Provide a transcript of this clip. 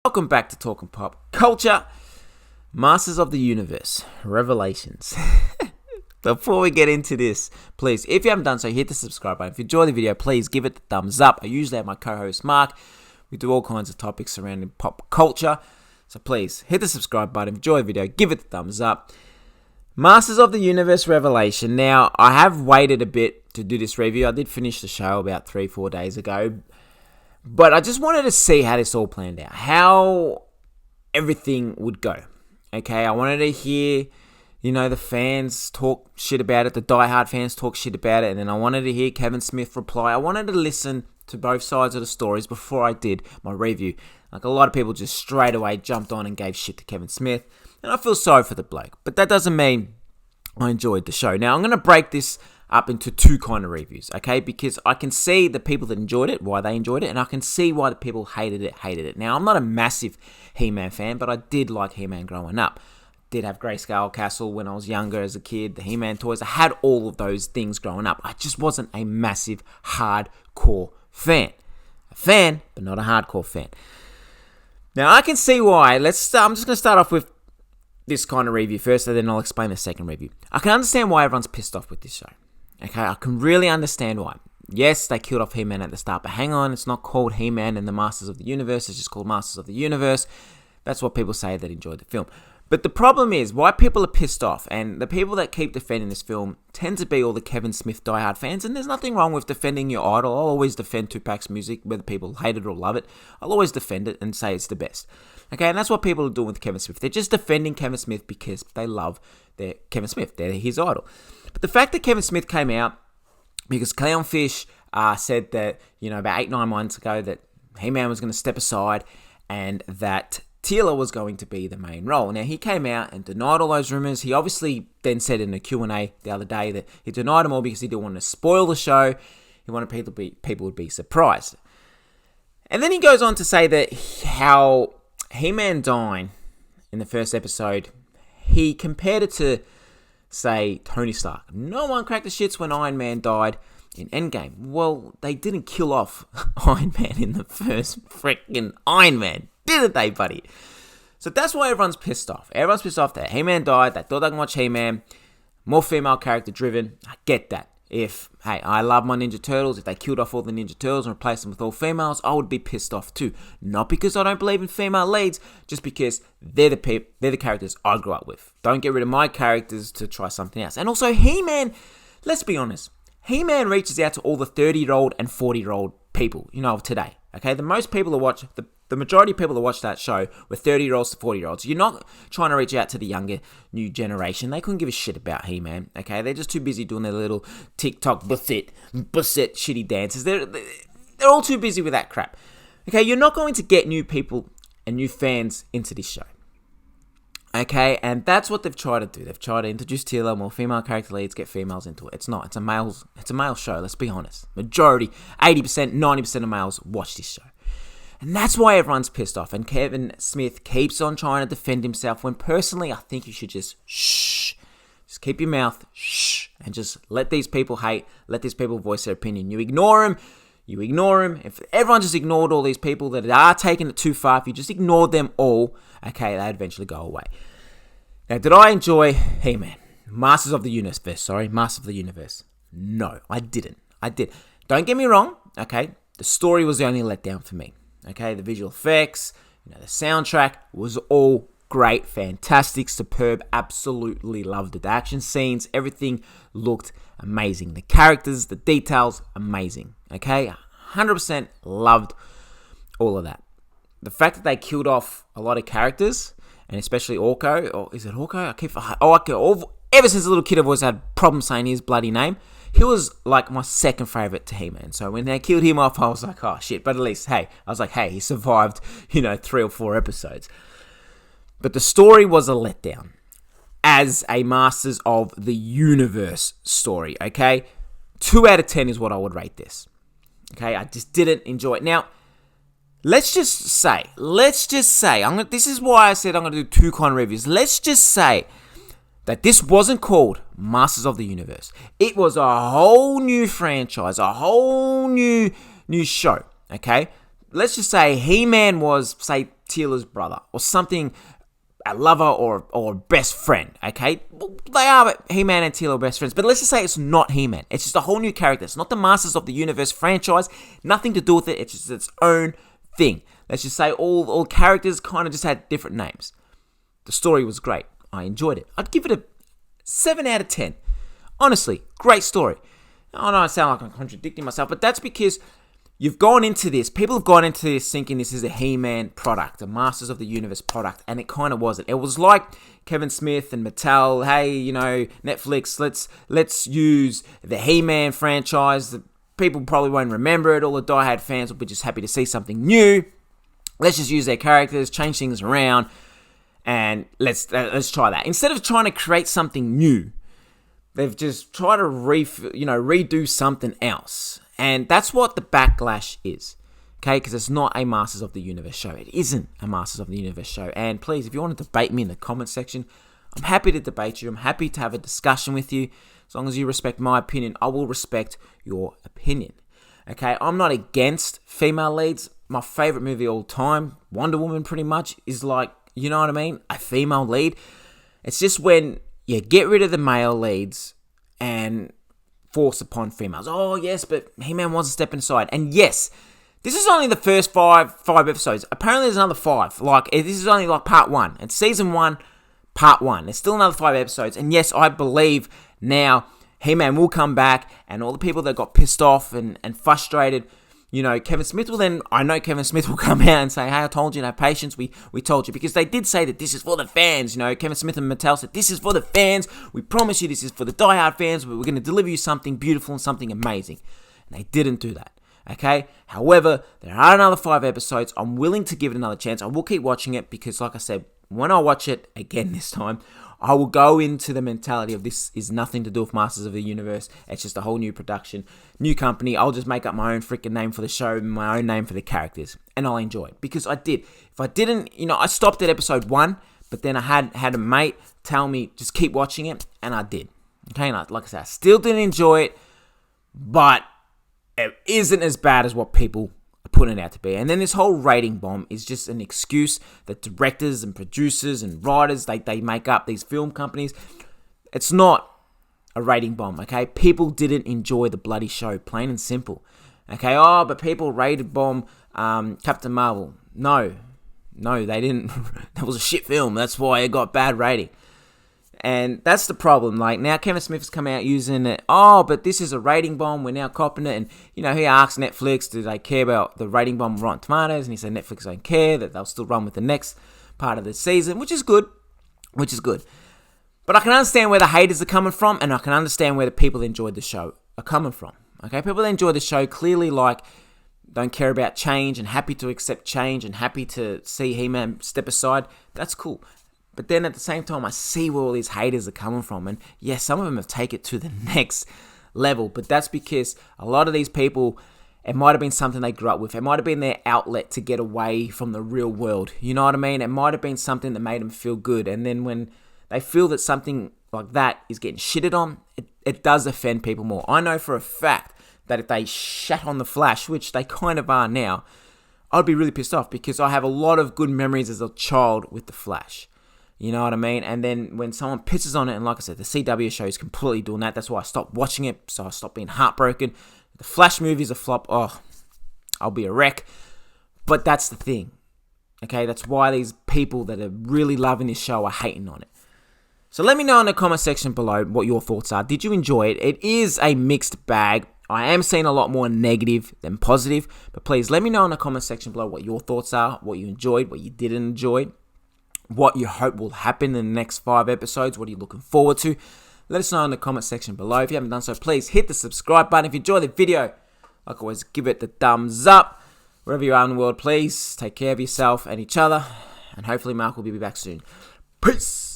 Welcome back to Talking Pop Culture, Masters of the Universe, Revelations. Before we get into this, please, if you haven't done so, hit the subscribe button. If you enjoy the video, please give it the thumbs up. I usually have my co-host Mark. We do all kinds of topics surrounding pop culture. So please, hit the subscribe button. Enjoy the video, give it the thumbs up. Masters of the Universe Revelation. Now, I have waited a bit to do this review. I did finish the show about 3-4 days ago. But I just wanted to see how this all planned out. How everything would go. Okay, I wanted to hear, the fans talk shit about it. The diehard fans talk shit about it. And then I wanted to hear Kevin Smith reply. I wanted to listen to both sides of the stories before I did my review. Like a lot of people just straight away jumped on and gave shit to Kevin Smith. And I feel sorry for the bloke. But that doesn't mean I enjoyed the show. Now, I'm going to break this up into two kind of reviews, okay? Because I can see the people that enjoyed it, why they enjoyed it, and I can see why the people hated it. Now, I'm not a massive He-Man fan, but I did like He-Man growing up. Did have Grayskull Castle when I was younger as a kid, the He-Man toys. I had all of those things growing up. I just wasn't a massive, hardcore fan. A fan, but not a hardcore fan. Now, I can see why. I'm just going to start off with this kind of review first, and then I'll explain the second review. I can understand why everyone's pissed off with this show. Okay, I can really understand why. Yes, they killed off He-Man at the start, but hang on, it's not called He-Man and the Masters of the Universe, it's just called Masters of the Universe. That's what people say that enjoyed the film. But the problem is, why people are pissed off, and the people that keep defending this film tend to be all the Kevin Smith diehard fans, and there's nothing wrong with defending your idol. I'll always defend Tupac's music, whether people hate it or love it. I'll always defend it and say it's the best. Okay, and that's what people are doing with Kevin Smith. They're just defending Kevin Smith because they love their Kevin Smith. They're his idol. But the fact that Kevin Smith came out, because Clownfish said that, about 8-9 months ago that He-Man was going to step aside and that Teela was going to be the main role. Now, he came out and denied all those rumors. He obviously then said in a Q&A the other day that he denied them all because he didn't want to spoil the show. He wanted people would be surprised. And then he goes on to say that how He-Man dying in the first episode, he compared it to, say, Tony Stark. No one cracked the shits when Iron Man died in Endgame. Well, they didn't kill off Iron Man in the first freaking Iron Man, didn't they, buddy? So that's why everyone's pissed off. Everyone's pissed off that He-Man died. They thought they could watch He-Man. More female character driven. I get that. I love my Ninja Turtles. If they killed off all the Ninja Turtles and replaced them with all females, I would be pissed off too. Not because I don't believe in female leads, just because they're the characters I grew up with. Don't get rid of my characters to try something else. And also, He-Man, let's be honest, He-Man reaches out to all the 30-year-old and 40-year-old people, of today. Okay, the majority of people that watch that show were 30-year-olds to 40-year-olds. You're not trying to reach out to the younger, new generation. They couldn't give a shit about He-Man, okay? They're just too busy doing their little TikTok bussette shitty dances. They're all too busy with that crap. Okay, you're not going to get new people and new fans into this show. Okay, and that's what they've tried to do. They've tried to introduce Teela, more female character leads, get females into it. It's not. It's a male show, let's be honest. Majority, 80%, 90% of males watch this show. And that's why everyone's pissed off. And Kevin Smith keeps on trying to defend himself when personally I think you should just shh. Just keep your mouth shh. And just let these people hate. Let these people voice their opinion. You ignore them. If everyone just ignored all these people that are taking it too far, if you just ignored them all, okay, they'd eventually go away. Now, did I enjoy He-Man? Masters of the Universe. No, I didn't. Don't get me wrong, okay? The story was the only letdown for me. Okay, the visual effects, the soundtrack was all great, fantastic, superb, absolutely loved it. The action scenes, everything looked amazing. The characters, the details, amazing. Okay, 100% loved all of that. The fact that they killed off a lot of characters, and especially Orko, or is it Orko? Ever since a little kid, I've always had problems saying his bloody name. He was like my second favorite to He-Man. So when they killed him off, I was like, oh shit. But at least, he survived, 3 or 4 episodes. But the story was a letdown as a Masters of the Universe story, okay? 2 out of 10 is what I would rate this. Okay, I just didn't enjoy it. Now, let's just say, this is why I said I'm going to do 2 kind of reviews. Let's just say that this wasn't called Masters of the Universe. It was a whole new franchise, a whole new show, okay? Let's just say He-Man was, say, Teela's brother or something, a lover or best friend, okay? Well, they are, but He-Man and Teela are best friends. But let's just say it's not He-Man. It's just a whole new character. It's not the Masters of the Universe franchise. Nothing to do with it. It's just its own thing. Let's just say all characters kind of just had different names. The story was great. I enjoyed it. I'd give it a 7 out of 10. Honestly, great story. I know I sound like I'm contradicting myself, but that's because you've gone into this. People have gone into this thinking this is a He-Man product, a Masters of the Universe product, and it kind of wasn't. It was like Kevin Smith and Mattel. Hey, Netflix, let's use the He-Man franchise. The people probably won't remember it. All the diehard fans will be just happy to see something new. Let's just use their characters, change things around, and let's try that. Instead of trying to create something new, they've just tried to redo something else. And that's what the backlash is, okay? Because it's not a Masters of the Universe show. It isn't a Masters of the Universe show. And please, if you want to debate me in the comment section, I'm happy to debate you. I'm happy to have a discussion with you. As long as you respect my opinion, I will respect your opinion, okay? I'm not against female leads. My favorite movie of all time, Wonder Woman, pretty much, is like, you know what I mean? A female lead. It's just when you get rid of the male leads and force upon females. Oh, yes, but He-Man wants to step inside. And yes, this is only the first five episodes. Apparently, there's another 5. Like, this is only like part 1. It's season 1, part 1. There's still another 5 episodes. And yes, I believe now He-Man will come back, and all the people that got pissed off and frustrated, Kevin Smith will come out and say, hey, I told you, have patience, we told you. Because they did say that this is for the fans, Kevin Smith and Mattel said, this is for the fans, we promise you this is for the diehard fans, but we're going to deliver you something beautiful and something amazing. And they didn't do that, okay? However, there are another 5 episodes. I'm willing to give it another chance. I will keep watching it because, like I said, when I watch it again this time, I will go into the mentality of this is nothing to do with Masters of the Universe. It's just a whole new production, new company. I'll just make up my own freaking name for the show, my own name for the characters, and I'll enjoy it. Because I did. If I didn't, I stopped at episode 1, but then I had a mate tell me, just keep watching it, and I did. Okay, and like I said, I still didn't enjoy it, but it isn't as bad as what people putting it out to be. And then this whole rating bomb is just an excuse that directors and producers and writers, they make up, these film companies. It's not a rating bomb, okay? People didn't enjoy the bloody show, plain and simple. Okay, but people rated bomb Captain Marvel. No, they didn't. That was a shit film. That's why it got bad rating. And that's the problem. Like, now Kevin Smith has come out using it. Oh, but this is a rating bomb. We're now copying it. And, he asked Netflix, do they care about the rating bomb Rotten Tomatoes? And he said Netflix don't care, that they'll still run with the next part of the season, which is good. But I can understand where the haters are coming from, and I can understand where the people that enjoyed the show are coming from. Okay, people that enjoy the show clearly, don't care about change and happy to accept change and happy to see He-Man step aside. That's cool. But then at the same time, I see where all these haters are coming from. And yes, some of them have taken it to the next level. But that's because a lot of these people, it might have been something they grew up with. It might have been their outlet to get away from the real world. You know what I mean? It might have been something that made them feel good. And then when they feel that something like that is getting shitted on, it does offend people more. I know for a fact that if they shat on The Flash, which they kind of are now, I'd be really pissed off because I have a lot of good memories as a child with The Flash. You know what I mean? And then when someone pisses on it, and like I said, the CW show is completely doing that. That's why I stopped watching it, so I stopped being heartbroken. The Flash movie's a flop. Oh, I'll be a wreck. But that's the thing. Okay, that's why these people that are really loving this show are hating on it. So let me know in the comment section below what your thoughts are. Did you enjoy it? It is a mixed bag. I am seeing a lot more negative than positive. But please let me know in the comment section below what your thoughts are, what you enjoyed, what you didn't enjoy, what you hope will happen in the next 5 episodes. What are you looking forward to? Let us know in the comment section below. If you haven't done so, please hit the subscribe button. If you enjoy the video, like always, give it the thumbs up. Wherever you are in the world, please take care of yourself and each other. And hopefully Mark will be back soon. Peace!